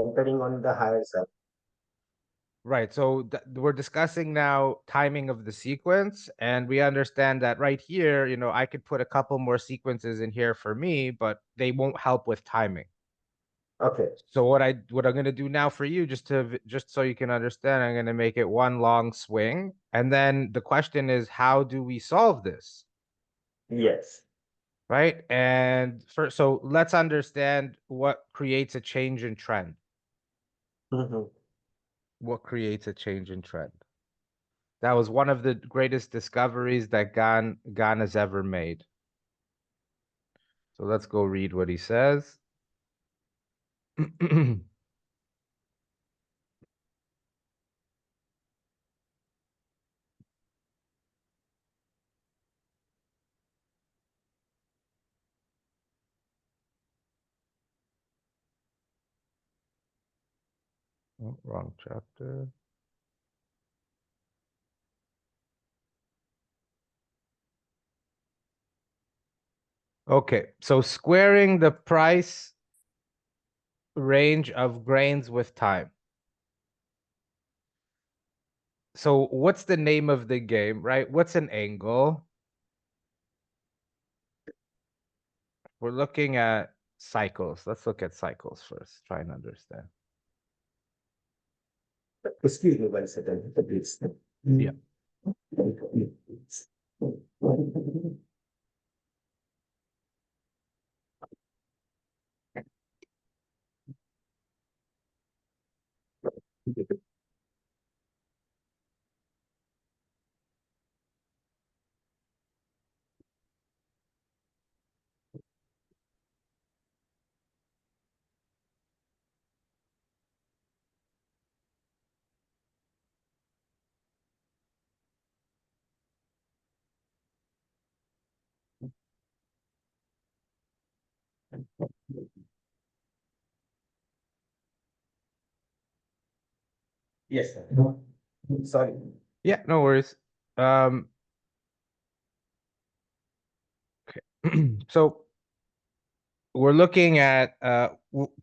Entering on the higher side. Right. So we're discussing now timing of the sequence, and we understand that right here, I could put a couple more sequences in here for me, but they won't help with timing. Okay. So what I'm going to do now for you, just so you can understand, I'm going to make it one long swing, and then the question is, how do we solve this? Yes. Right? And so let's understand what creates a change in trend. Mm-hmm. What creates a change in trend? That was one of the greatest discoveries that Gan has ever made. So let's go read what he says. Oh, wrong chapter. Okay, so squaring the price range of grains with time. So what's the name of the game, right? What's an angle? We're looking at cycles. Let's look at cycles first, try and understand. Excuse me 1 second, please. Yeah. Yes, sir. Sorry. Yeah, no worries. Okay. So we're looking at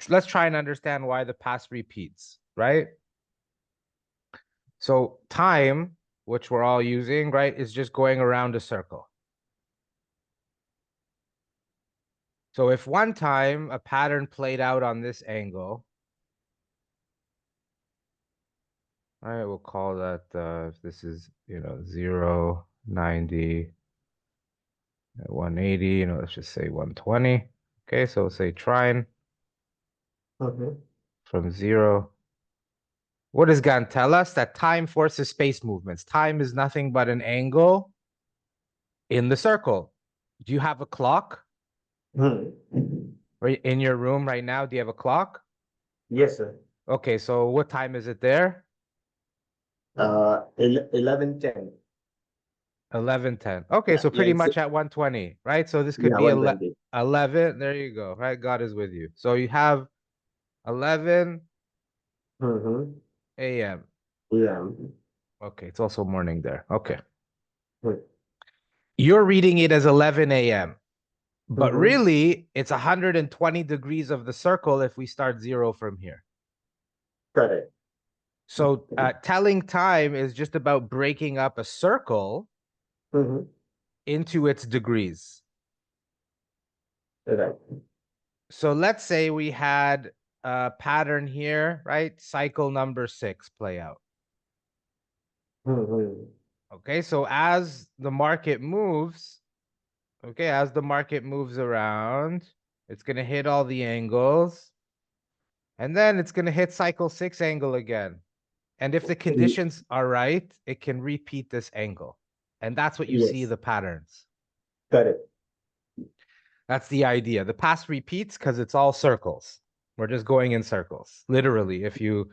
let's try and understand why the past repeats, right? So time, which we're all using, right, is just going around a circle. So if one time a pattern played out on this angle, all right, we'll call that if this is 0, 90, 180, let's just say 120. Okay, so we'll say trine from 0. What does Gan tell us? That time forces space movements. Time is nothing but an angle in the circle. Do you have a clock? Right in your room right now? Do you have a clock? Yes, sir. Okay, so what time is it there? 11:10. 11:10. Okay, Yeah, so yeah, pretty much at 120, right? So this could yeah, be 120. 11. There you go, right? God is with you. So you have 11 a.m. Yeah. Okay, it's also morning there. Okay. Mm-hmm. You're reading it as 11 a.m. But really, it's 120 degrees of the circle if we start 0 from here. Correct. So telling time is just about breaking up a circle into its degrees. Right. So let's say we had a pattern here, right? Cycle number 6 play out. Okay, so as the market moves, around, it's going to hit all the angles. And then it's going to hit cycle 6 angle again. And if the conditions are right, it can repeat this angle. And that's what you see Yes. the patterns. Correct. That's the idea. The past repeats because it's all circles. We're just going in circles. Literally, if you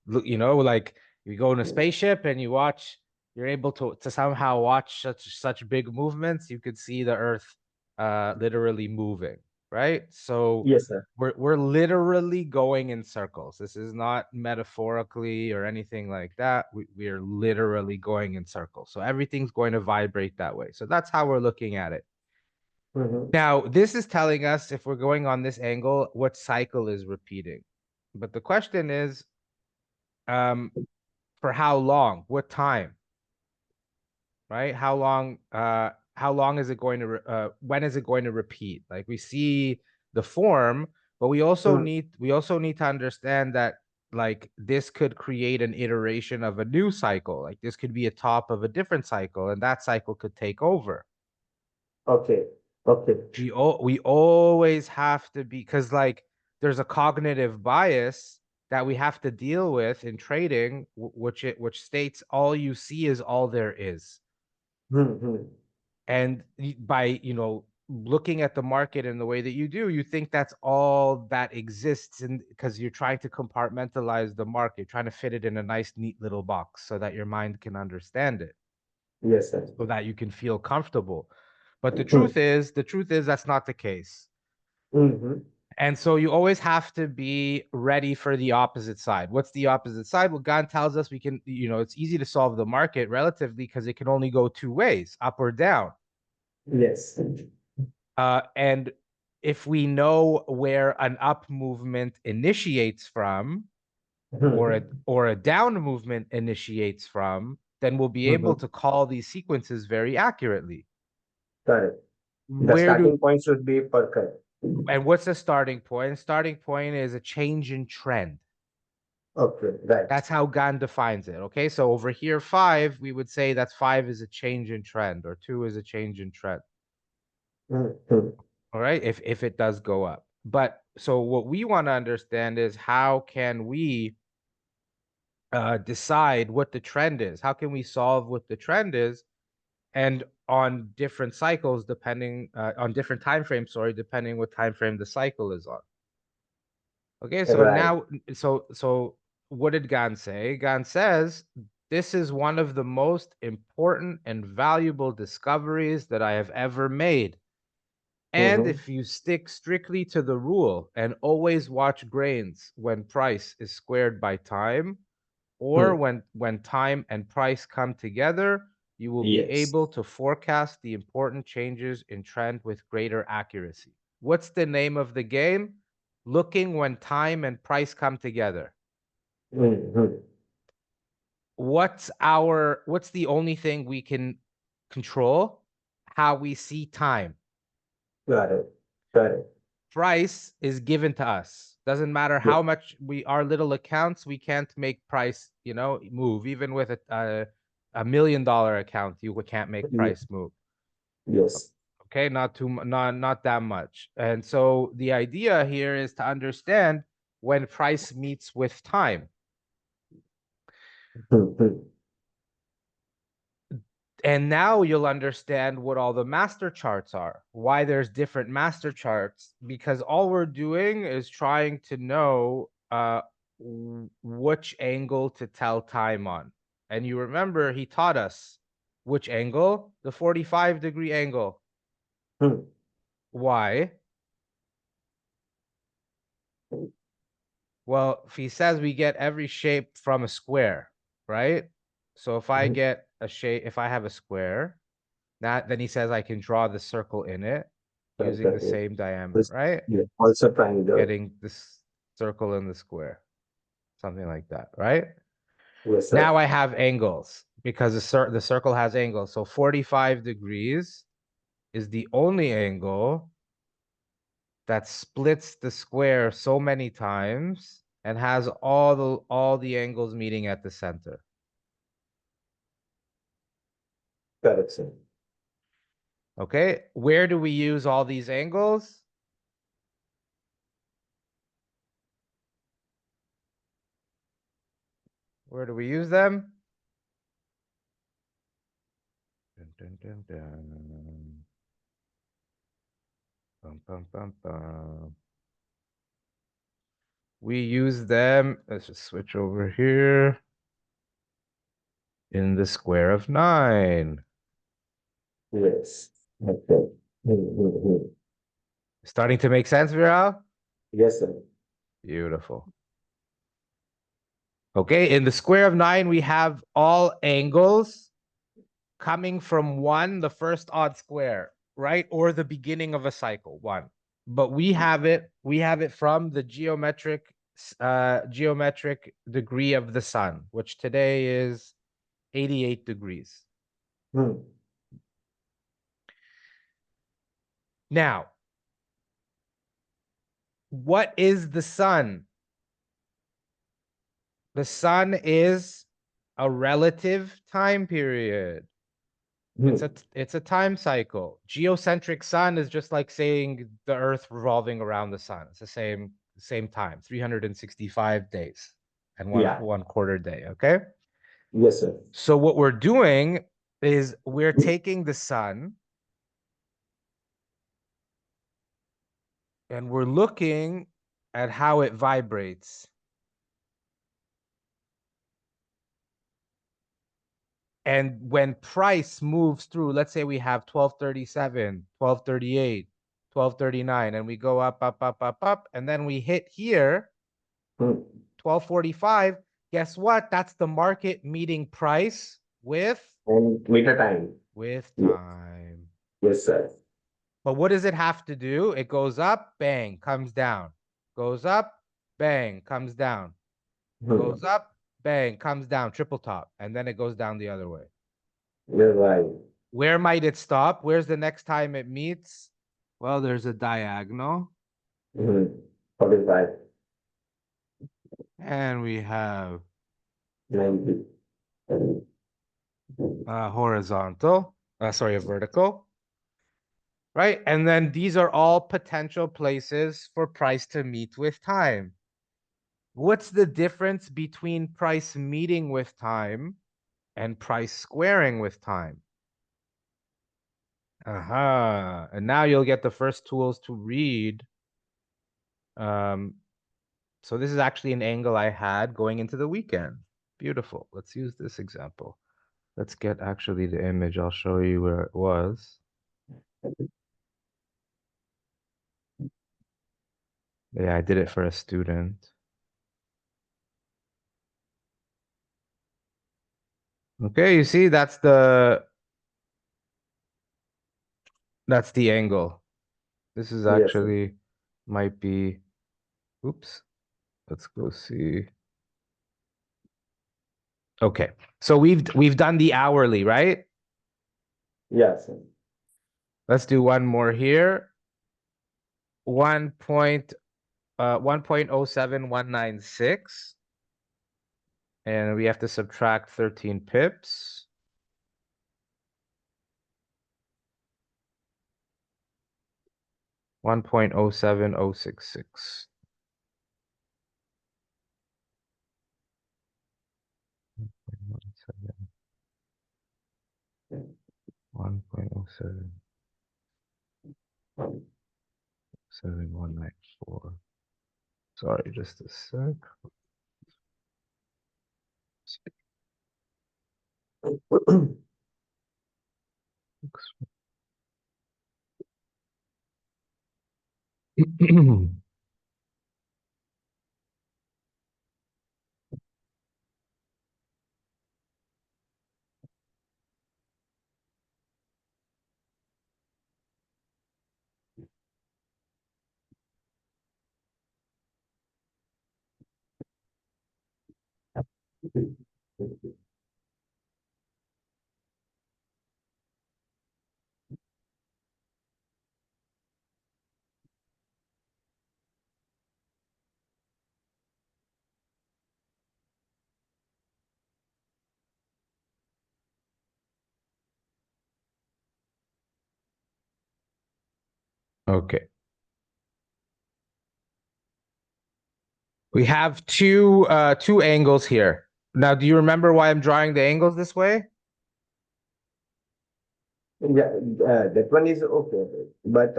look, like you go in a spaceship and you're able to somehow watch such big movements, you could see the Earth literally moving, right? So Yes, sir. we're literally going in circles. This is not metaphorically or anything like that. We are literally going in circles. So everything's going to vibrate that way. So that's how we're looking at it. Now, this is telling us if we're going on this angle, what cycle is repeating. But the question is, for how long? What time? Right? How long is it going to when is it going to repeat? Like we see the form, but we also need to understand that like this could create an iteration of a new cycle. Like this could be a top of a different cycle, and that cycle could take over. Okay. Okay. We always have to be, because like there's a cognitive bias that we have to deal with in trading, which states all you see is all there is. Mm-hmm. And by looking at the market in the way that you do, you think that's all that exists, and because you're trying to compartmentalize the market, trying to fit it in a nice neat little box so that your mind can understand it, Yes, sir. so that you can feel comfortable. But the Mm-hmm. truth is that's not the case. Mm-hmm. And so you always have to be ready for the opposite side. What's the opposite side? Well, God tells us we can, it's easy to solve the market relatively because it can only go two ways, up or down. Yes. And if we know where an up movement initiates from, Mm-hmm. or a down movement initiates from, then we'll be able Mm-hmm. to call these sequences very accurately. Correct. The Where do starting point should be perfect. and what's the starting point? Starting point is a change in trend. Okay, right. That's how Gann defines it. Okay, so over here, 5, we would say that 5 is a change in trend, or 2 is a change in trend. Mm-hmm. All right, if it does go up. But so what we want to understand is how can we decide what the trend is? How can we solve what the trend is? And on different cycles, depending on different time frames, sorry, depending what time frame the cycle is on. Okay, so Right. now, so what did Gann say? Gann says this is one of the most important and valuable discoveries that I have ever made. And Mm-hmm. if you stick strictly to the rule and always watch grains when price is squared by time, or when time and price come together, you will be Yes. able to forecast the important changes in trend with greater accuracy. What's the name of the game? Looking when time and price come together. Mm-hmm. What's the only thing we can control? How we see time. Got it. Got it. Price is given to us. Doesn't matter Yeah. how much our little accounts, we can't make price, move. Even with a $1 million account, you can't make price move. Yes. Okay, not that much. And so the idea here is to understand when price meets with time. Mm-hmm. And now you'll understand what all the master charts are, why there's different master charts, because all we're doing is trying to know which angle to tell time on. And you remember he taught us which angle? The 45-degree angle. Why? Well, if he says we get every shape from a square, right? So if I get a shape, if I have a square, then he says I can draw the circle in it using the same diameter, right? Yeah. Also triangle. Getting this circle in the square, something like that, right? Yes, sir. Now I have angles because the circle has angles. So 45 degrees is the only angle that splits the square so many times and has all the angles meeting at the center. Correct, sir. Okay, where do we use all these angles? Where do we use them? Dun, dun, dun, dun. Bum, bum, bum, bum. We use them. Let's just switch over here in the square of 9. Yes. Okay. Mm-hmm. Starting to make sense, Viral? Yes, sir. Beautiful. Okay, in the square of 9, we have all angles coming from 1, the first odd square, right? Or the beginning of a cycle, 1. But we have it from the geometric geometric degree of the sun, which today is 88 degrees. Now, what is the sun? The sun is a relative time period. It's a time cycle. Geocentric sun is just like saying the earth revolving around the sun. It's the same time, 365 days and one quarter day, okay? Yes, sir. So what we're doing is we're taking the sun and we're looking at how it vibrates. And when price moves through, let's say we have 1237, 1238, 1239, and we go up, and then we hit here, 1245. Guess what? That's the market meeting price with time. time. Yes, sir. But what does it have to do? It goes up, bang, comes down. Goes up, bang, comes down. Goes up, bang, comes down, triple top, and then it goes down the other way. You're right. Where might it stop? Where's the next time it meets? Well, there's a diagonal. 45. And we have 90. horizontal. A vertical. Right? And then these are all potential places for price to meet with time. What's the difference between price meeting with time and price squaring with time? And now you'll get the first tools to read. So this is actually an angle I had going into the weekend. Beautiful. Let's use this example. Let's get actually the image. I'll show you where it was. Yeah, I did it for a student. Okay, you see, that's the angle. This is actually might be, oops, let's go see. Okay, so we've done the hourly, right? Yes. Let's do one more here. 1.07196. And we have to subtract 13 pips. $1.07066. 1.07194. Sorry, just a sec. Okay. We have two angles here. Now, do you remember why I'm drawing the angles this way? Yeah, that one is okay, but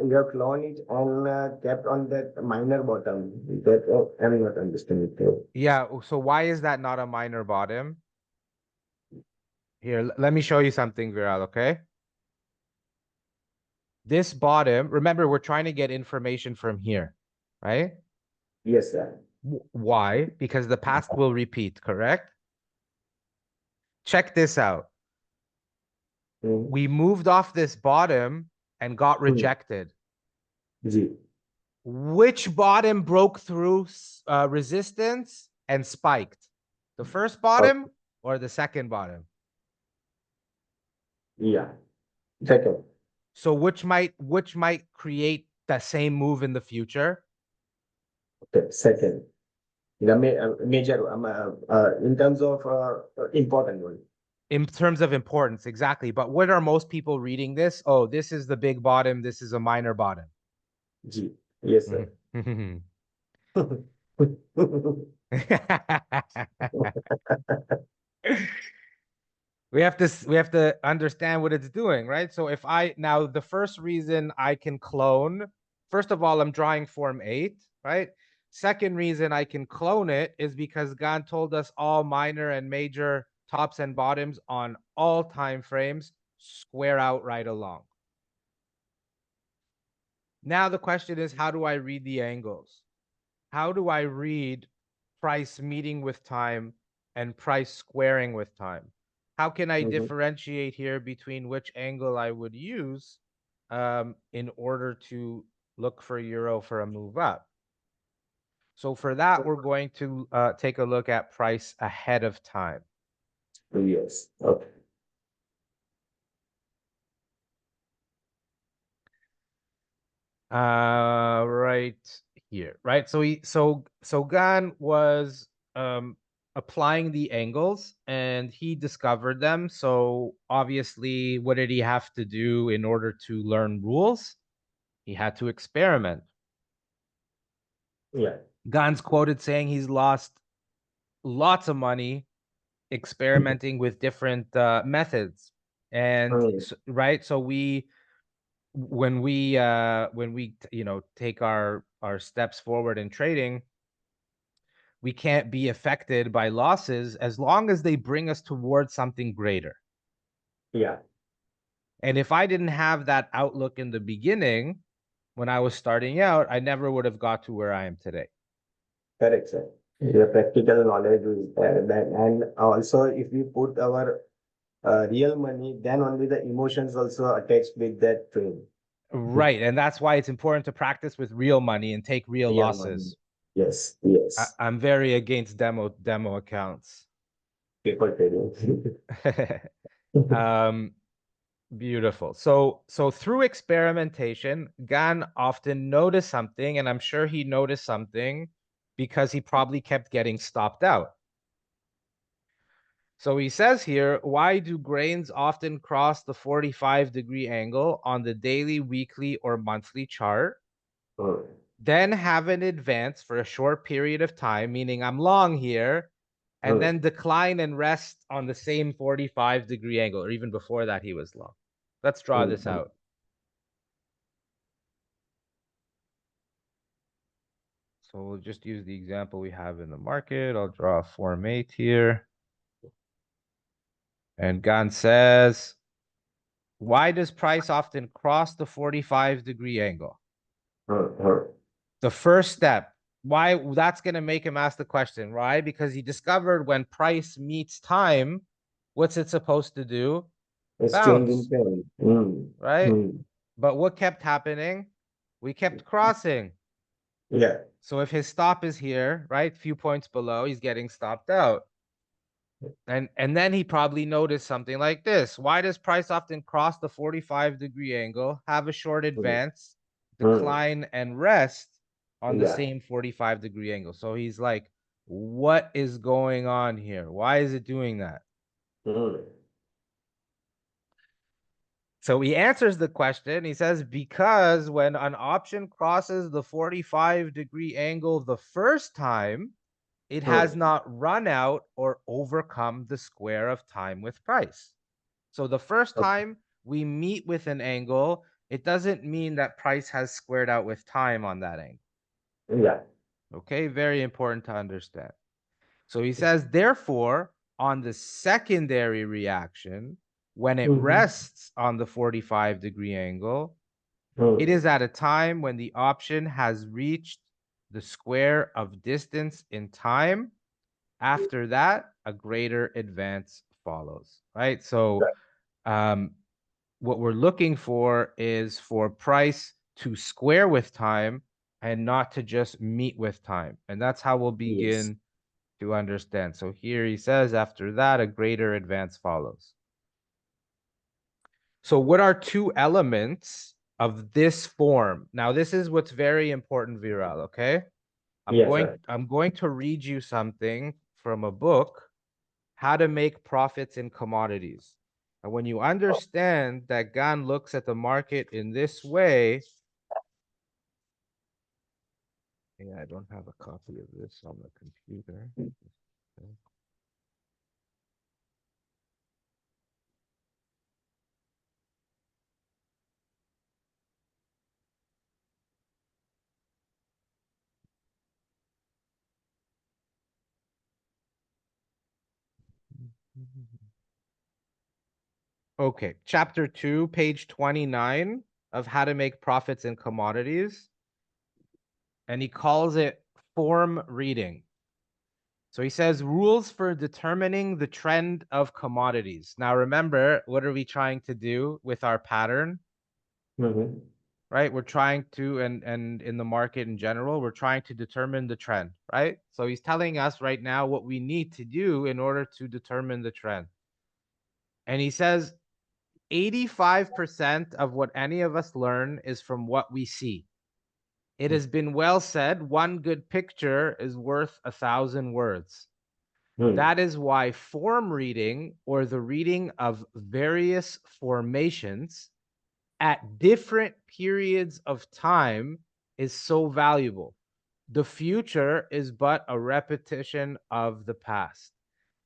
you have flown it on kept on that minor bottom. That I'm not understanding it. Yeah, so why is that not a minor bottom? Here, let me show you something, Viral, okay? This bottom, remember, we're trying to get information from here, right? Yes, sir. Why? Because the past will repeat, correct? Check this out. We moved off this bottom and got rejected. G. which bottom broke through resistance and spiked? The first bottom or the second bottom? Yeah. Second. So which might create the same move in the future? Okay. Second. The major in terms of important one. In terms of importance, exactly. But what are most people reading this? Oh, this is the big bottom. This is a minor bottom. G. Yes, sir. we have to understand what it's doing, right? So if now the first reason I can clone, first of all, I'm drawing form 8, right? Second reason I can clone it is because Gan told us all minor and major tops and bottoms on all time frames square out right along. Now the question is, how do I read the angles? How do I read price meeting with time and price squaring with time? How can I differentiate here between which angle I would use in order to look for euro for a move up? So for that, we're going to take a look at price ahead of time. Yes. Okay. Right here, right? So Gan was applying the angles and he discovered them. So obviously, what did he have to do in order to learn rules? He had to experiment. Yeah. Gan's quoted saying he's lost lots of money experimenting with different methods. And right, so when we take our steps forward in trading, we can't be affected by losses as long as they bring us towards something greater. Yeah. And if I didn't have that outlook in the beginning, when I was starting out, I never would have got to where I am today. Correct, sir. The practical knowledge is there. And also, if we put our real money, then only the emotions also attached with that trade. Right. And that's why it's important to practice with real money and take real losses. Money. Yes, yes. I'm very against demo accounts. People trading. Beautiful. So through experimentation, Gan often noticed something, and I'm sure he noticed something because he probably kept getting stopped out. So he says here, why do grains often cross the 45-degree angle on the daily, weekly, or monthly chart? Then have an advance for a short period of time, meaning I'm long here, and then decline and rest on the same 45-degree angle, or even before that he was long. Let's draw this out. So we'll just use the example we have in the market. I'll draw a form 8 here. And Gan says, why does price often cross the 45-degree angle? The first step, why that's going to make him ask the question, right? Because he discovered when price meets time, what's it supposed to do? It's Bounce, changing. right? But what kept happening? We kept crossing. Yeah. So if his stop is here, right, few points below, he's getting stopped out. And then he probably noticed something like this. Why does price often cross the 45-degree angle, have a short advance, decline, and rest on the same 45-degree angle? So he's like, what is going on here? Why is it doing that? So he answers the question. He says, because when an option crosses the 45-degree angle the first time, it has not run out or overcome the square of time with price. So the first time we meet with an angle, it doesn't mean that price has squared out with time on that angle. Yeah. Okay, very important to understand. So he says, therefore, on the secondary reaction, when it rests on the 45-degree angle, it is at a time when the option has reached the square of distance in time. After that, a greater advance follows, right? So what we're looking for is for price to square with time and not to just meet with time. And that's how we'll Yes. begin to understand. So here he says, after that, a greater advance follows. So what are two elements of this form? Now, this is what's very important, Viral, okay? Yes, sir. I'm going to read you something from a book, How to Make Profits in Commodities. And when you understand that Gan looks at the market in this way, yeah, I don't have a copy of this on the computer. Okay, chapter 2, page 29 of How to Make Profits in Commodities. And he calls it form reading. So he says rules for determining the trend of commodities. Now remember, what are we trying to do with our pattern? Mm-hmm. Right? We're trying to, and in the market in general, we're trying to determine the trend, right? So he's telling us right now what we need to do in order to determine the trend. And he says 85% of what any of us learn is from what we see. It has been well said, one good picture is worth 1,000 words. Mm-hmm. That is why form reading, or the reading of various formations at different periods of time, is so valuable. The future is but a repetition of the past.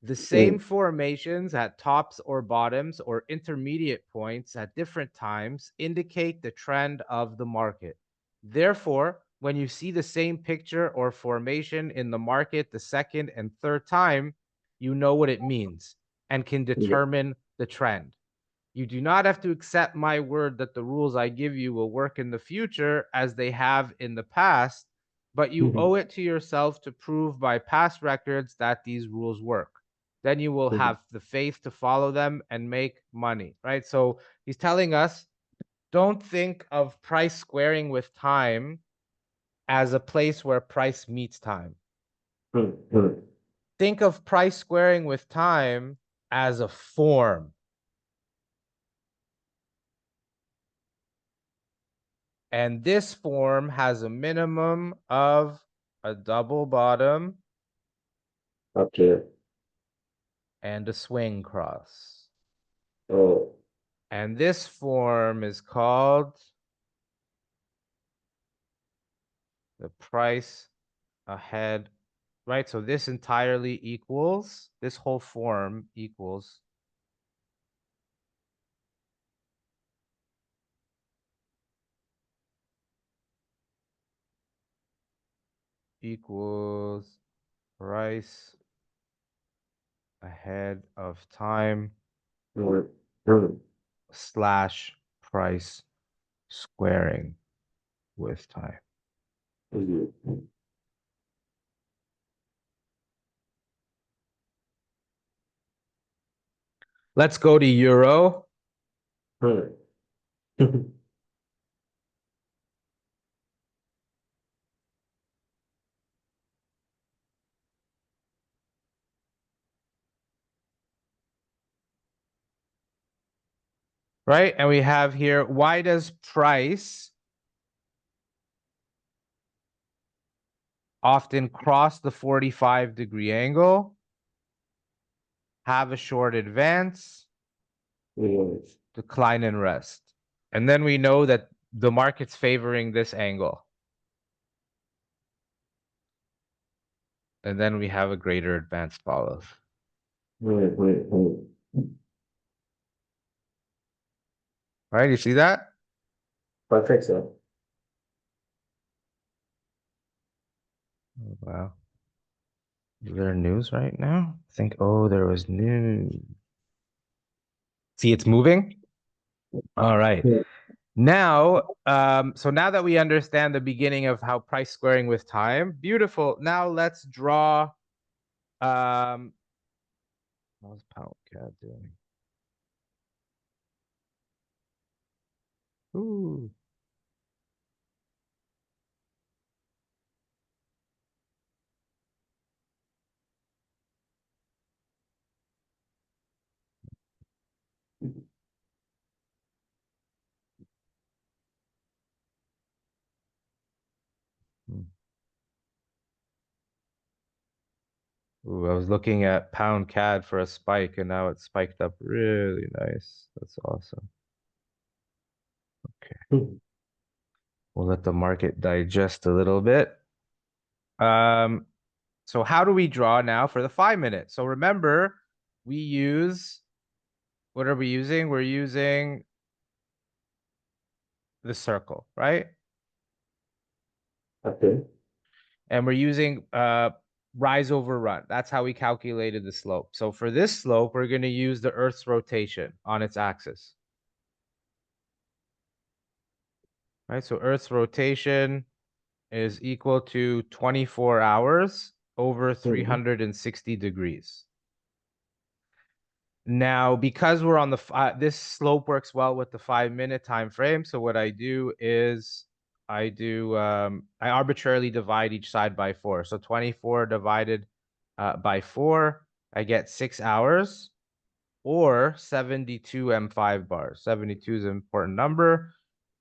The same formations at tops or bottoms or intermediate points at different times indicate the trend of the market. Therefore, when you see the same picture or formation in the market the second and third time, you know what it means and can Yeah. determine the trend. You do not have to accept my word that the rules I give you will work in the future as they have in the past, but you Mm-hmm. owe it to yourself to prove by past records that these rules work. Then you will Mm-hmm. have the faith to follow them and make money, right? So he's telling us, don't think of price squaring with time as a place where price meets time. Mm-hmm. Think of price squaring with time as a form. And this form has a minimum of a double bottom Okay. and a swing cross. Oh. And this form is called the price ahead, right? So this entirely equals, this whole form equals price ahead of time Mm-hmm. slash price squaring with time. Mm-hmm. Let's go to euro. Mm-hmm. Right? And we have here, why does price often cross the 45-degree angle, have a short advance, Yes. decline and rest? And then we know that the market's favoring this angle. And then we have a greater advance follows. Mm-hmm. Right? You see that? Perfect, sir. Oh, wow. Is there news right now? I think, oh, there was news. See, it's moving. All right. Yeah. Now, so now that we understand the beginning of how price squaring with time, beautiful. Now let's draw, how's pound cat doing? Ooh. Ooh, I was looking at pound CAD for a spike and now it's spiked up really nice. That's awesome. Okay. Hmm. We'll let the market digest a little bit. Um, so how do we draw now for the 5 minute? So remember, we use, what are we using? We're using the circle, right? Okay. And we're using rise over run. That's how we calculated the slope. So for this slope, we're going to use the Earth's rotation on its axis. Right? So Earth's rotation is equal to 24 hours over Mhm. 360 degrees. Now, because we're on the this slope works well with the 5 minute time frame. So what I do is I arbitrarily divide each side by 4. So 24 divided by 4, I get 6 hours or 72 M5 bars. 72 is an important number.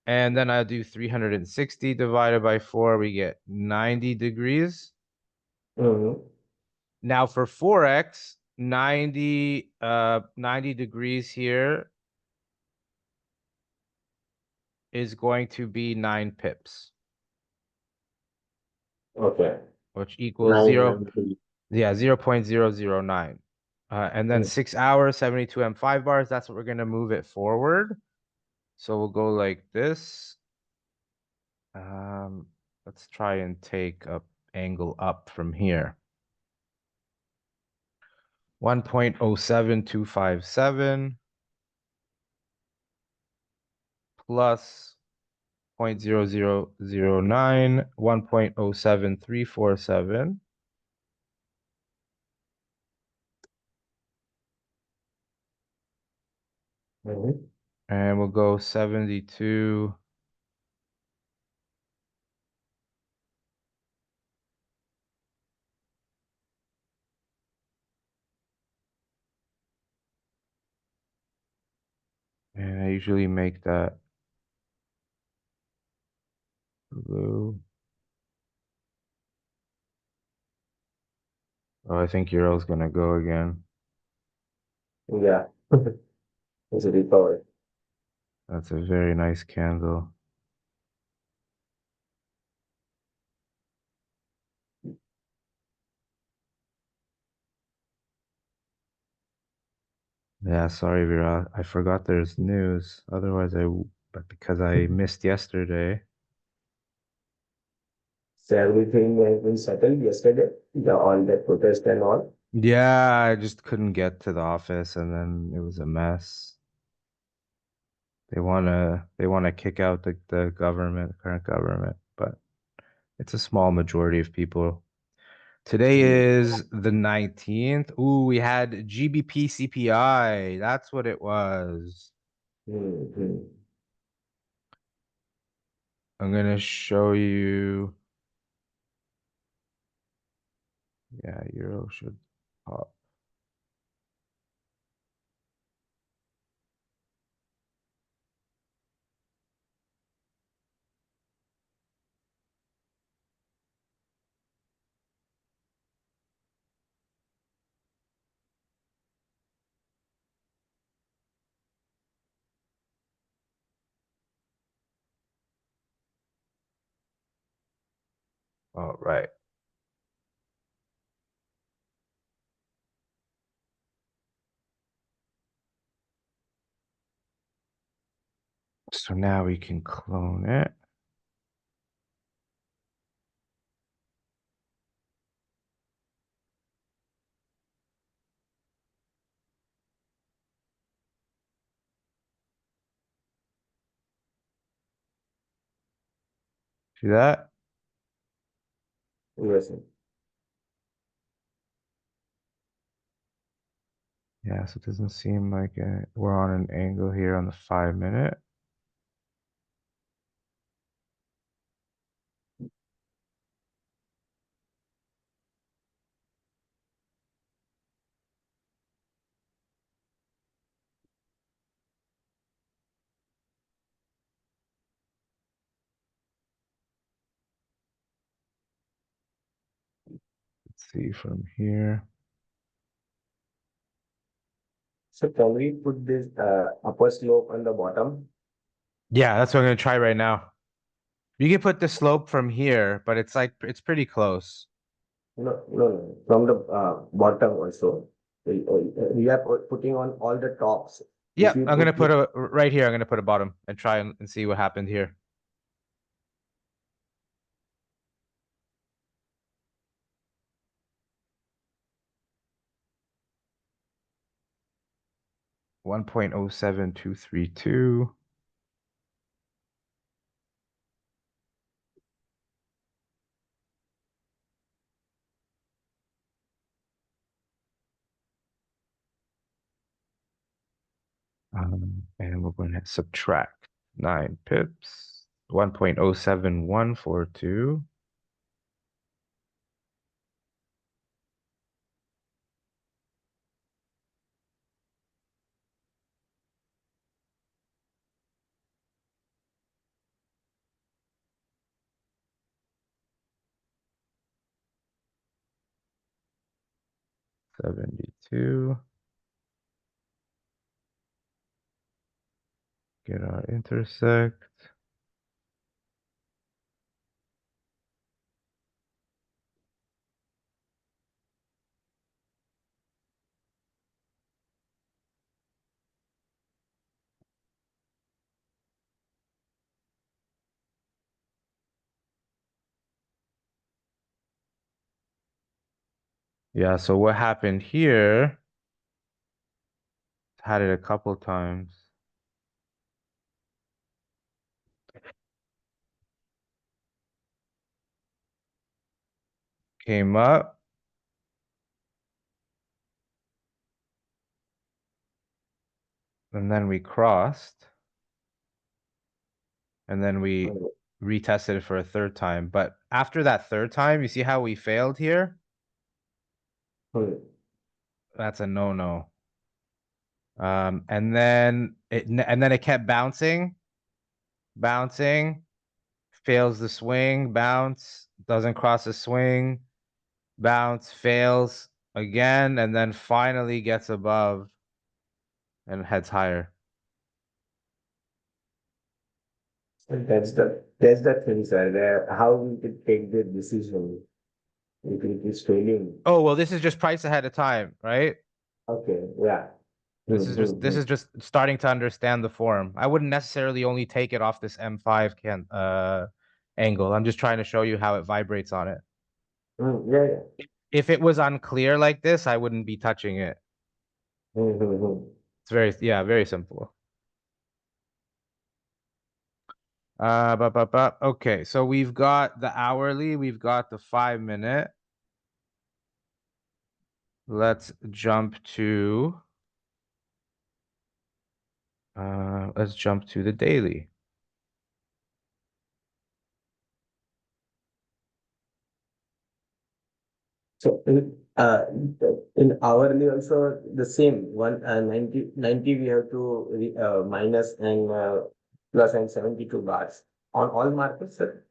And then I'll do 360 divided by 4, we get 90 degrees. Mhm. Now for Forex, 90 degrees here is going to be 9 pips, Okay. which equals 0, 993. yeah, 0.009. And then Hmm. 6 hours, 72 M5 bars, that's what we're gonna move it forward. So we'll go like this. Um, let's try and take a angle up from here. 1.07257 plus 0.0009, 1.07347. Mhm. And we'll go 72. And I usually make that blue. Oh, I think Euro's gonna go again. Yeah. It's a recovery. That's a very nice candle. Yeah, sorry, Vera. I forgot there's news. Otherwise, but because I missed yesterday. So everything has been settled yesterday, all that protest and all. Yeah, I just couldn't get to the office and then it was a mess. They wanna kick out the government, current government, but it's a small majority of people. Today Hmm. is the 19th. Ooh, we had GBP CPI. That's what it was. Hmm. I'm gonna show you. Yeah, Euro should pop. All right. So now we can clone it. See that? Yes. Yeah, so it doesn't seem like we're on an angle here on the 5 minute. Let's see from here. So can we put this upper slope on the bottom? Yeah, that's what I'm gonna try right now. You can put the slope from here, but it's like it's pretty close. No, no, no. From the bottom also. We are putting on all the tops. If Yep, you I'm gonna put put a right here. I'm gonna put a bottom and try and see what happened here. One point oh seven two three two. And we're going to subtract 9 pips. 1.07142. $72. Get our intersect. Yeah, so what happened here? Had it a couple times. Came up. And then we crossed. And then we retested it for a third time. But after that third time, you see how we failed here? That's a no-no. And then it kept bouncing, fails the swing, bounce, doesn't cross the swing, bounce, fails again, and then finally gets above and heads higher. That's the thing, sir. How we could take the decision if it is failing. Oh, well, this is just price ahead of time, right? Okay, yeah. This is just starting to understand the form. I wouldn't necessarily only take it off this M5 angle. I'm just trying to show you how it vibrates on it. Yeah, yeah. If it was unclear like this, I wouldn't be touching it. It's very simple. Okay, so we've got the hourly, we've got the 5-minute. Let's jump to the daily. So in hourly also the same 90 we have to minus and plus and 72 bars on all markets, sir.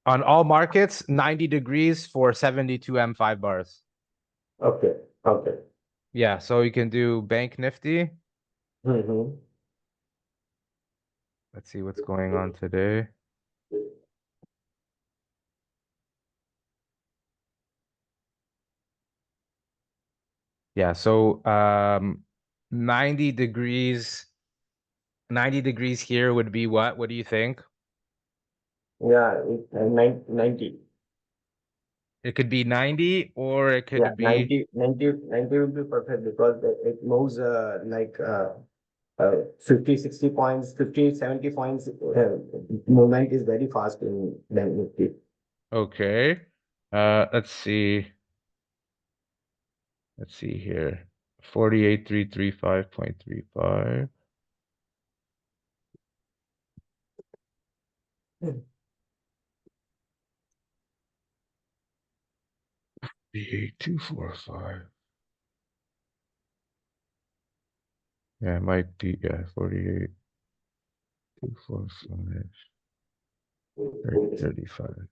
On all markets, 90 degrees for 72 M5 bars. Okay, okay. Yeah, so you can do Bank Nifty. Mm-hmm. Let's see what's going on today. Yeah, so 90 degrees here would be what? What do you think? Yeah, 90. It could be 90 or it Yeah, could be 90 would be perfect because it moves like 50, 60 points, 50, 70 points. Movement is very fast in Bank Nifty. okay. Let's see. Let's see here. 48335.35. 48245. Yeah, it might be 48245. 35.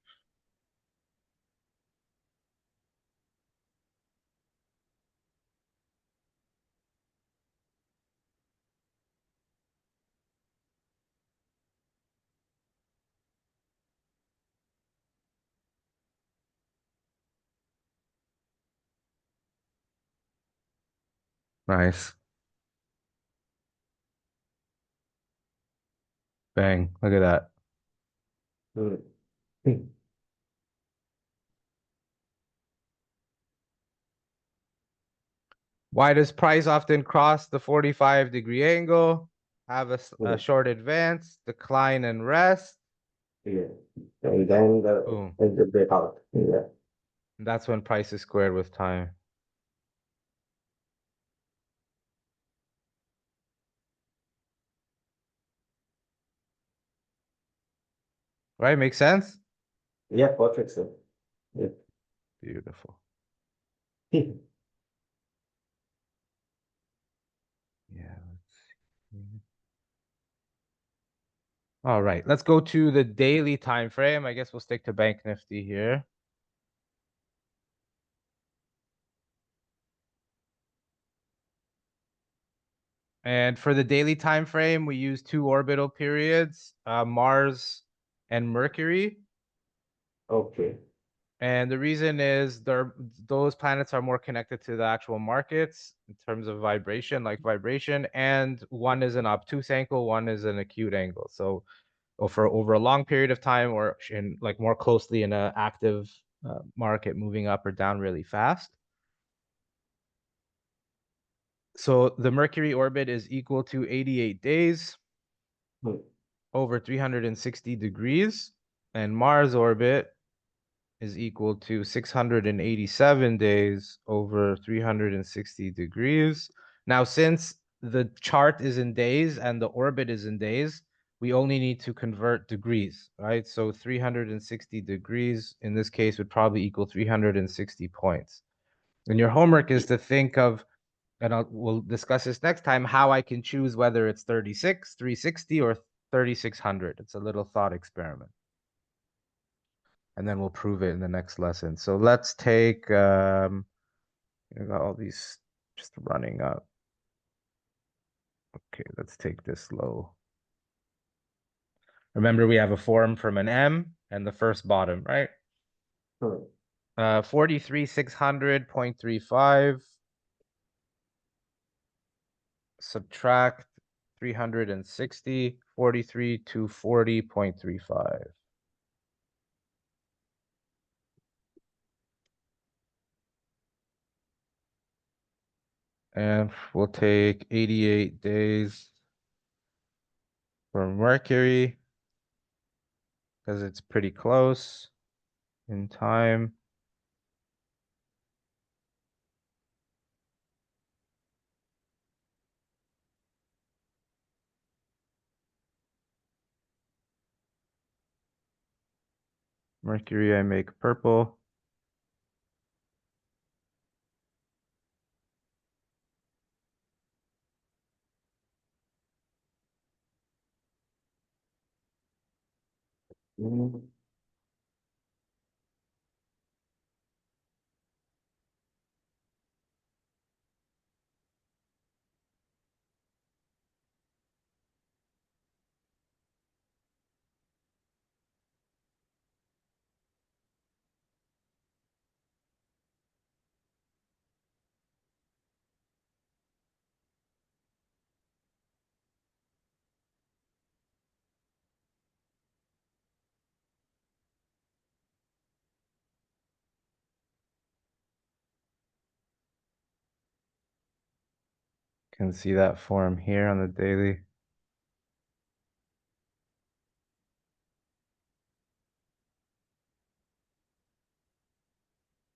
Nice. Bang. Look at that. Hmm. Why does price often cross the 45-degree angle, have a Hmm. short advance, decline and rest? Yeah. And then Boom. the breakout. Yeah. That's when price is squared with time. Right? Makes sense? Yeah, perfect, sir. Yeah. Beautiful. Yeah. Let's see. All right. Let's go to the daily time frame. I guess we'll stick to Bank Nifty here. And for the daily time frame, we use two orbital periods, Mars and Mercury. Okay. And the reason is those planets are more connected to the actual markets in terms of vibration, like vibration, and one is an obtuse angle, one is an acute angle. So for over a long period of time, or in like more closely in an active market moving up or down really fast. So the Mercury orbit is equal to 88 days Hmm. over 360 degrees, and Mars orbit is equal to 687 days over 360 degrees. Now, since the chart is in days and the orbit is in days, we only need to convert degrees, right? So 360 degrees in this case would probably equal 360 points. And your homework is to think of, and we'll discuss this next time, how I can choose whether it's 36, 360, or 3600. It's a little thought experiment. And then we'll prove it in the next lesson. So let's take, I got all these just running up. Okay, let's take this low. Remember, we have a form from an M and the first bottom, right? Hmm. 43,600.35 subtract 360, 43,240.35. And we'll take 88 days for Mercury because it's pretty close in time. Mercury, I make purple. Hmm. Can see that form here on the daily.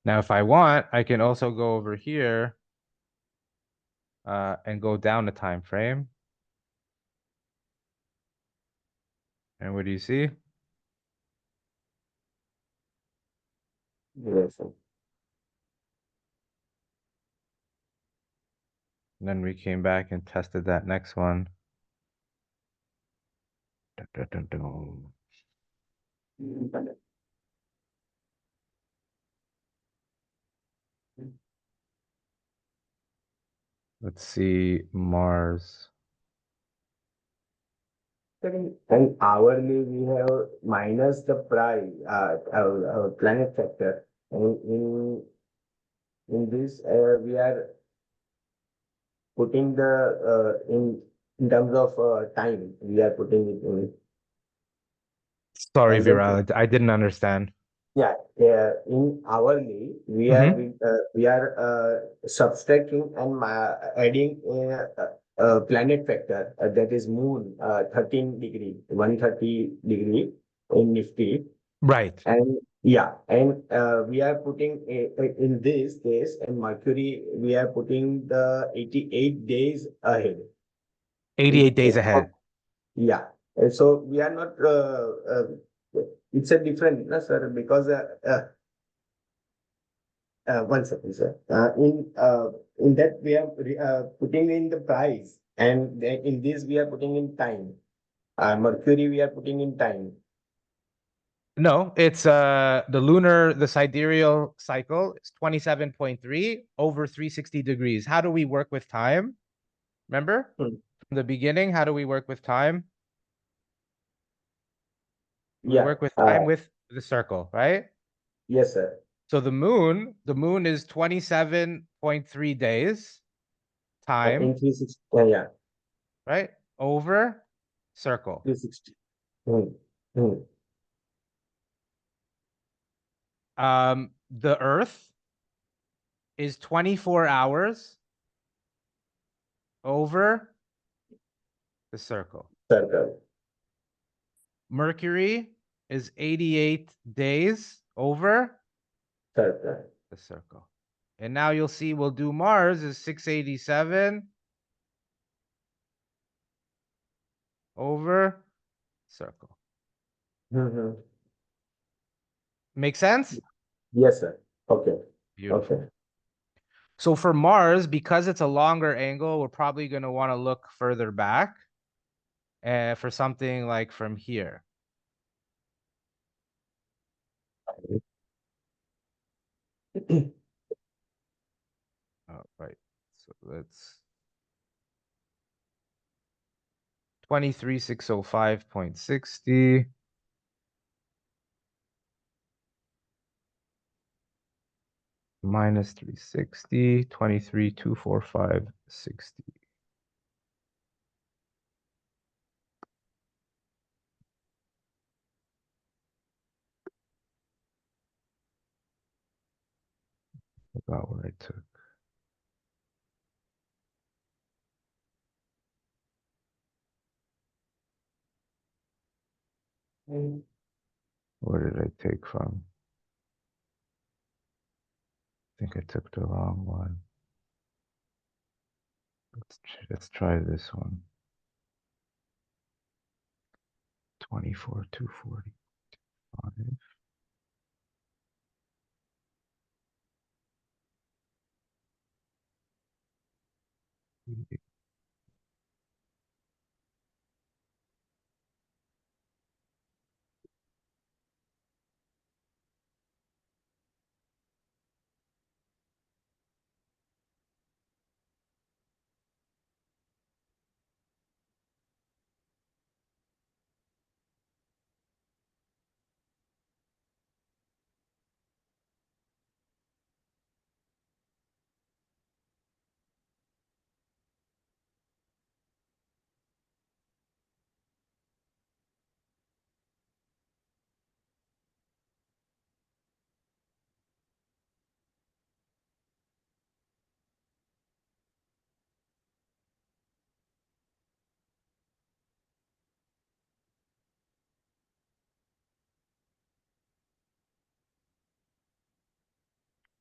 Now, if I want, I can also go over here and go down the time frame. And what do you see? Yes, sir. And then we came back and tested that next one. Dun, dun, dun, dun. Let's see Mars. And hourly, we have minus the price, our planet factor. And in this, we are putting the in terms of time, we are putting it in. Sorry, And then Viral, I didn't understand. yeah, in hourly, we are subtracting and adding a planet factor that is moon 13 degree, 130 degree in Nifty. Right. And yeah, and we are putting in this case, in Mercury, we are putting the 88 days ahead. 88 days ahead. Yeah. And so we are not, it's a different, no, sir, because one second, sir. In that we are putting in the price, and in this we are putting in time. Mercury we are putting in time. No, it's the sidereal cycle is 27.3 over 360 degrees. How do we work with time? Remember? Hmm. From the beginning, how do we work with time? We Yeah. work with time with the circle, right? Yes, sir. So the moon is 27.3 days In time, 360, yeah, right? Over circle. 360. Hmm. Hmm. The earth is 24 hours over the circle. Circle. Mercury is 88 days over Circle. the circle. And now you'll see we'll do Mars is 687 over circle. Hmm. Make sense? Yes, sir. Okay. Beautiful. Okay. So for Mars, because it's a longer angle, we're probably going to want to look further back for something like from here. All right. So let's 23605.60 minus 360, 23245.60. About what I took. Where did I take from? I think I took the wrong one. Let's try this one. 24,245.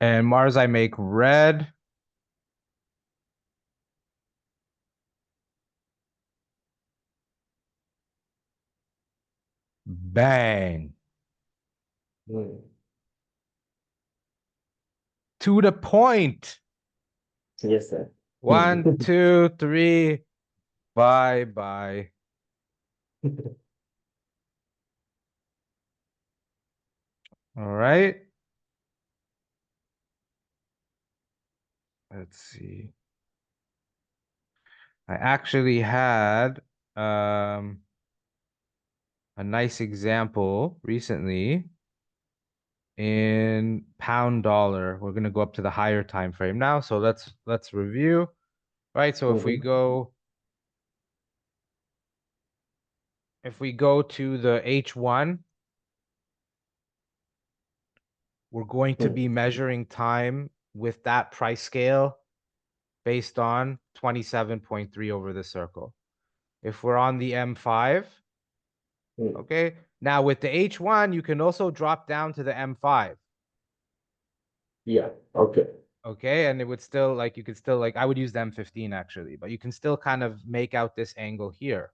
And Mars, I make red. Bang. Hmm. To the point. Yes, sir. 1, 2, 3. Bye bye. All right. Let's see. I actually had a nice example recently in pound dollar. We're going to go up to the higher time frame now. So let's review. right? So if we go to the H1, we're going to be measuring time with that price scale based on 27.3 over the circle. If we're on the M5, okay, now with the H1, you can also drop down to the M5. Yeah, okay. Okay, and it would still, like, you could still, like, I would use the M15 actually, but you can still kind of make out this angle here.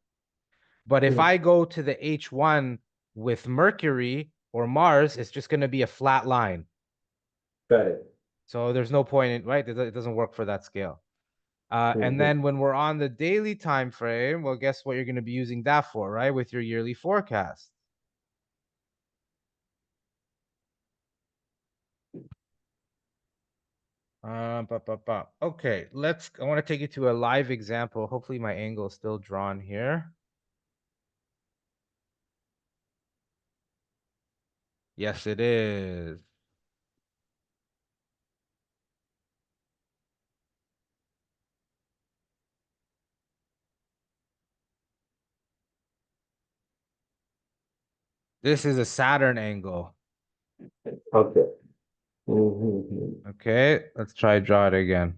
But if I go to the H1 with Mercury or Mars, it's just going to be a flat line. Got it. So there's no point in, right? It doesn't work for that scale. And then when we're on the daily time frame, well, guess what you're going to be using that for, right? With your yearly forecast. Okay, I want to take you to a live example. Hopefully my angle is still drawn here. Yes, it is. This is a Saturn angle. Okay. Okay, let's try draw it again.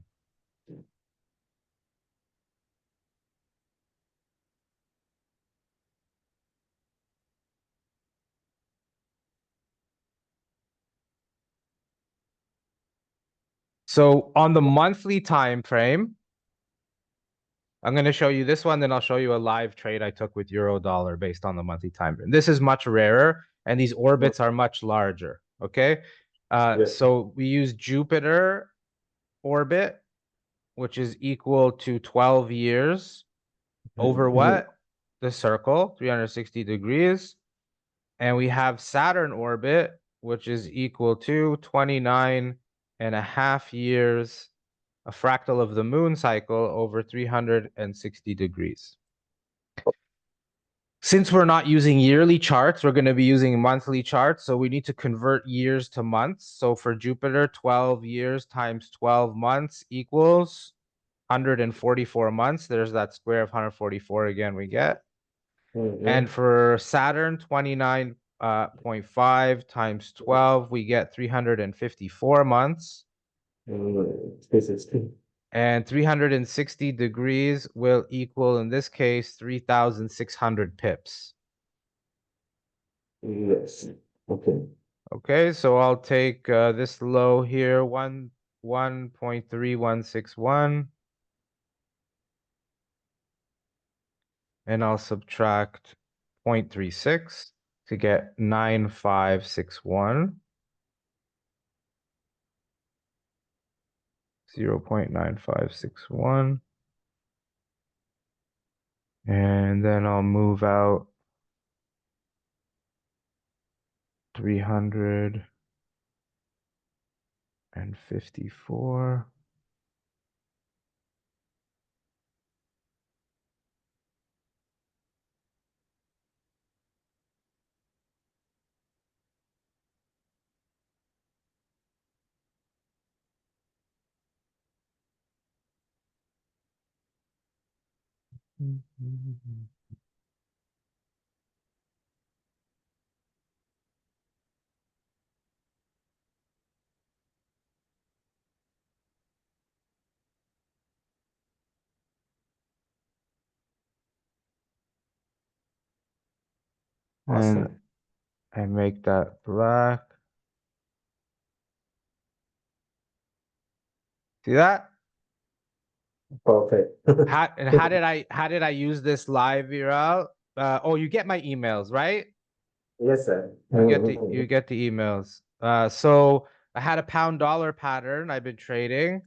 So on the monthly time frame, I'm going to show you this one, then I'll show you a live trade I took with euro dollar based on the monthly time frame. This is much rarer, and these orbits are much larger. Okay, so we use Jupiter orbit, which is equal to 12 years over what? The circle, 360 degrees. And we have Saturn orbit, which is equal to 29.5 years, a fractal of the moon cycle over 360 degrees. Since we're not using yearly charts, we're going to be using monthly charts. So we need to convert years to months. So for Jupiter, 12 years times 12 months equals 144 months. There's that square of 144 again we get. And for Saturn, 29.5 times 12, we get 354 months. And 360 degrees will equal, in this case, 3,600 pips. Yes. Okay. Okay, so I'll take this low here, 1.3161. And I'll subtract 0.36 to get 9561. 0.9561. And then I'll move out 354. Awesome. And make that black. See that? Perfect. How did I use this live, Viral? Oh, you get my emails, right? Yes, sir. You get the emails. So I had a pound dollar pattern I've been trading.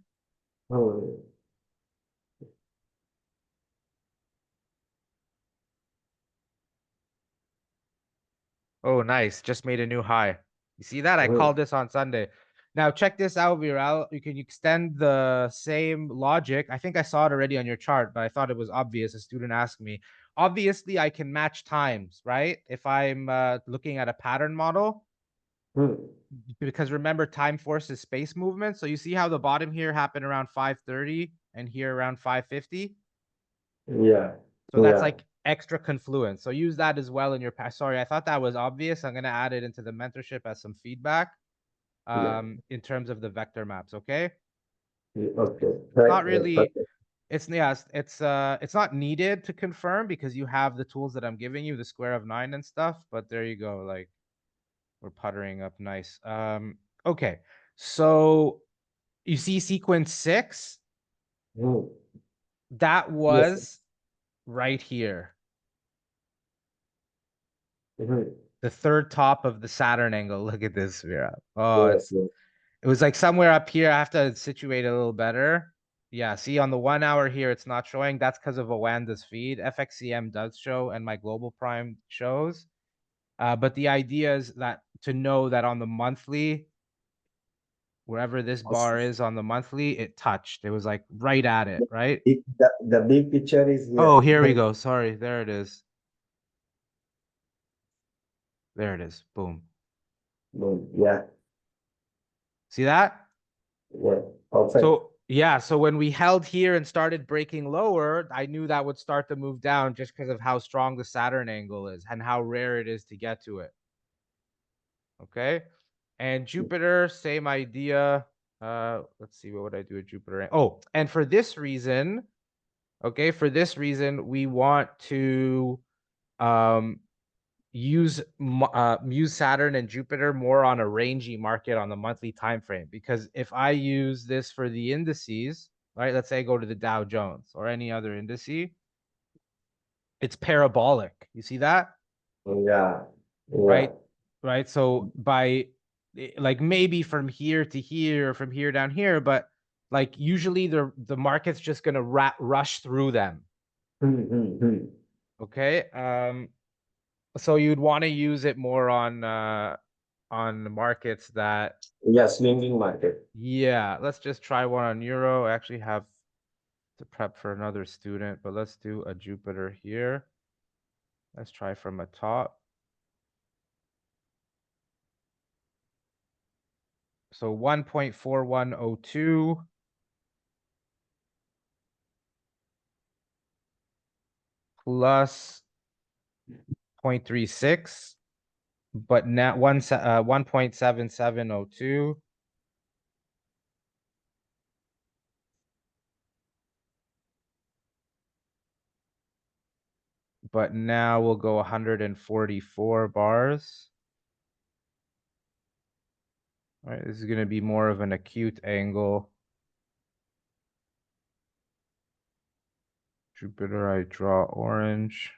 Oh, nice. Just made a new high. You see that? I called this on Sunday. Now check this out, Viral. You can extend the same logic. I think I saw it already on your chart, but I thought it was obvious. A student asked me. Obviously, I can match times, right? If I'm looking at a pattern model. Because remember, time forces space movement. So you see how the bottom here happened around 5:30 and here around 550. Yeah. So that's Yeah. like extra confluence. So use that as well in your past. Sorry, I thought that was obvious. I'm going to add it into the mentorship as some feedback Yeah. in terms of the vector maps. Okay. Okay. Right. Not really. Perfect. It's not needed to confirm because you have the tools that I'm giving you, the square of 9 and stuff. But there you go. Like we're puttering up nice. Okay. So you see sequence 6, Hmm. that Yes. was right here. Mhm. The third top of the Saturn angle. Look at this, Vera. Oh, Yes. Yes. it was like somewhere up here. I have to situate it a little better. Yeah, see on the 1 hour here, it's not showing. That's because of Awanda's feed. FXCM does show and my global prime shows. But the idea is that to know that on the monthly, wherever this bar is on the monthly, it touched. It was like right at it, right? The big picture is here. Oh, here we go. Sorry, there it is. There it is. Boom. Yeah. See that? Yeah. Perfect. So yeah, so when we held here and started breaking lower, I knew that would start to move down just because of how strong the Saturn angle is and how rare it is to get to it. Okay. And Jupiter, same idea. Let's see, what would I do with Jupiter? Oh, and for this reason, okay, for this reason, we want to use Saturn and Jupiter more on a rangy market on the monthly time frame, because if I use this for the indices, right, let's say I go to the Dow Jones or any other indice, it's parabolic. You see that? Yeah. Yeah. Right, so by like maybe from here to here, from here down here, but like usually the market's just going to rush through them. Okay. So you'd want to use it more on markets that, Yeah. Swinging market. yeah, let's just try one on euro. I actually have to prep for another student, but let's do a Jupiter here. Let's try from a top. So 1.4102 plus 0.36, but now 1.7702. But now we'll go 144 bars. All right, this is going to be more of an acute angle. Jupiter, I draw orange.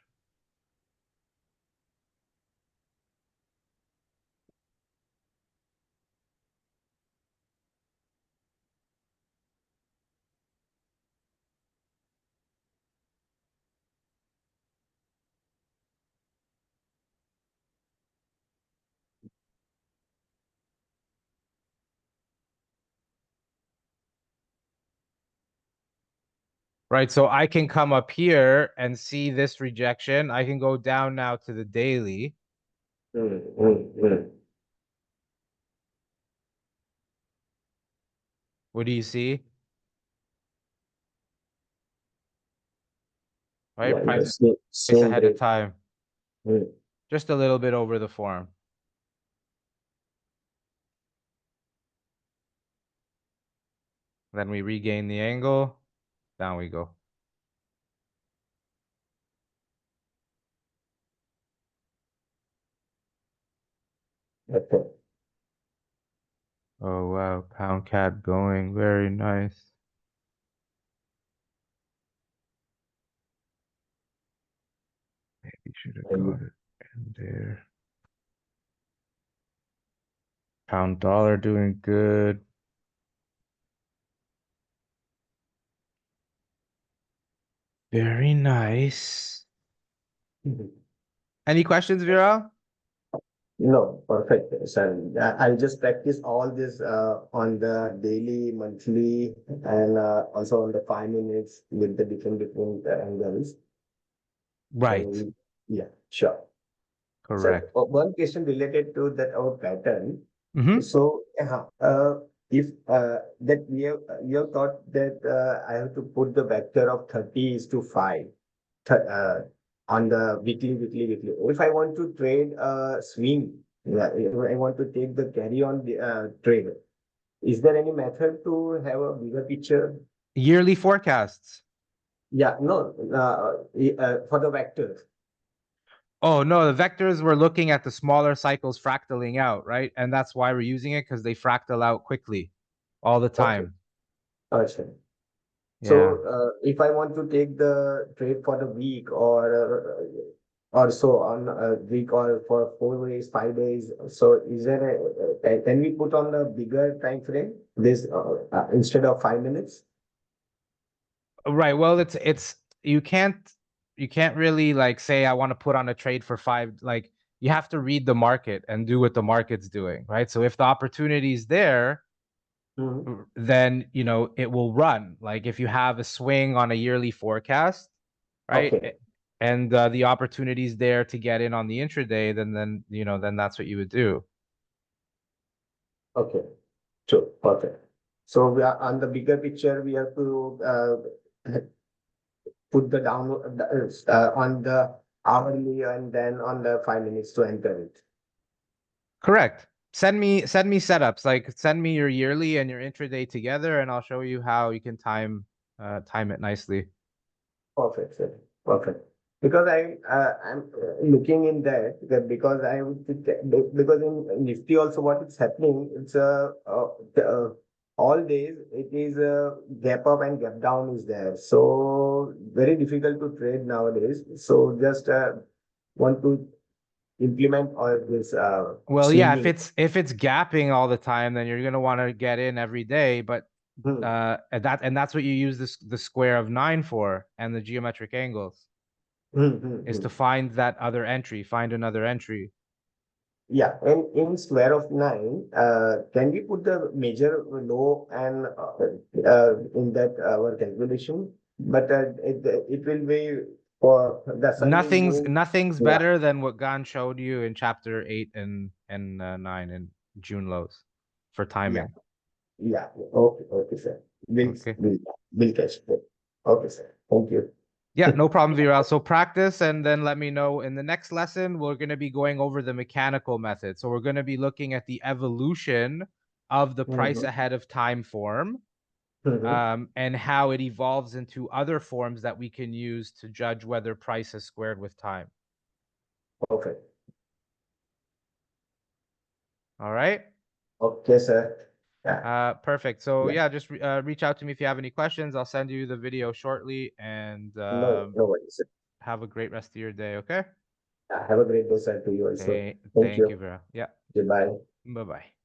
Right, so I can come up here and see this rejection. I can go down now to the daily. What do you see? Right, Yeah. price Same ahead of break. time, Mm. just a little bit over the form. Then we regain the angle. Down we go. Okay. Oh wow, pound cat going very nice. Maybe should have got it in there. Pound dollar doing good. Very nice. Any questions, Vera? No, perfect, sir. I'll just practice all this on the daily, monthly, and also on the 5 minutes with the different angles. Right. So yeah, sure. So Correct. one question related to that our pattern. Mm-hmm. So if that we have thought that I have to put the vector of 30:5 on the weekly. If I want to trade swing, yeah, if I want to take the carry on the trade, is there any method to have a bigger picture? Yearly forecasts. Yeah, no, for the vectors. Oh no, the vectors, we're looking at the smaller cycles fractaling out, right? And that's why we're using it, because they fractal out quickly all the Okay, time. okay. Yeah. So if I want to take the trade for the week or so on a week or for 4 days, 5 days, so is there can we put on a bigger time frame this instead of 5 minutes? Right. Well, it's you can't really like say I want to put on a trade for five. Like, you have to read the market and do what the market's doing, right? So if the opportunity is there, Mhm. then it will run. Like if you have a swing on a yearly forecast, right? Okay, And the opportunity is there to get in on the intraday, then that's what you would do. okay, sure, perfect. So we are on the bigger picture, we have to put the download on the hourly and then on the 5 minutes to enter it. Correct. Send me setups. Like, send me your yearly and your intraday together, and I'll show you how you can time it nicely. Perfect, sir. Perfect. Because I'm looking in because I would because in Nifty also what is happening, it's all days it is a gap up and gap down is there. So very difficult to trade nowadays. So just want to implement all this Well, yeah, if swinging. it's gapping all the time, then you're gonna want to get in every day. But Hmm, that's what you use the square of 9 for, and the geometric angles, is hmm. to find that other entry, find another entry. Yeah, and in square of 9, can we put the major low and in that our calculation? But it will be for the suddenly Nothing's move. nothing's Yeah, better than what Gan showed you in chapter 8 and 9 in June lows for yeah, timing. yeah. Okay, okay, sir. We'll Okay. we'll, we'll catch it. Okay, sir. Thank you. Yeah, no problem, Viral. So practice and then let me know. In the next lesson, we're going to be going over the mechanical method. So we're going to be looking at the evolution of the price Mhm, ahead of time form, mhm. and how it evolves into other forms that we can use to judge whether price is squared with time. Okay, All right. okay, sir. Yeah, Perfect. So yeah. yeah, just reach out to me if you have any questions. I'll send you the video shortly, and No, no worries, sir. have a great rest of your day. Okay. Yeah, have a great day, sir, to you also. Thank Thank you. you, Vera. Yeah. Goodbye. Bye bye.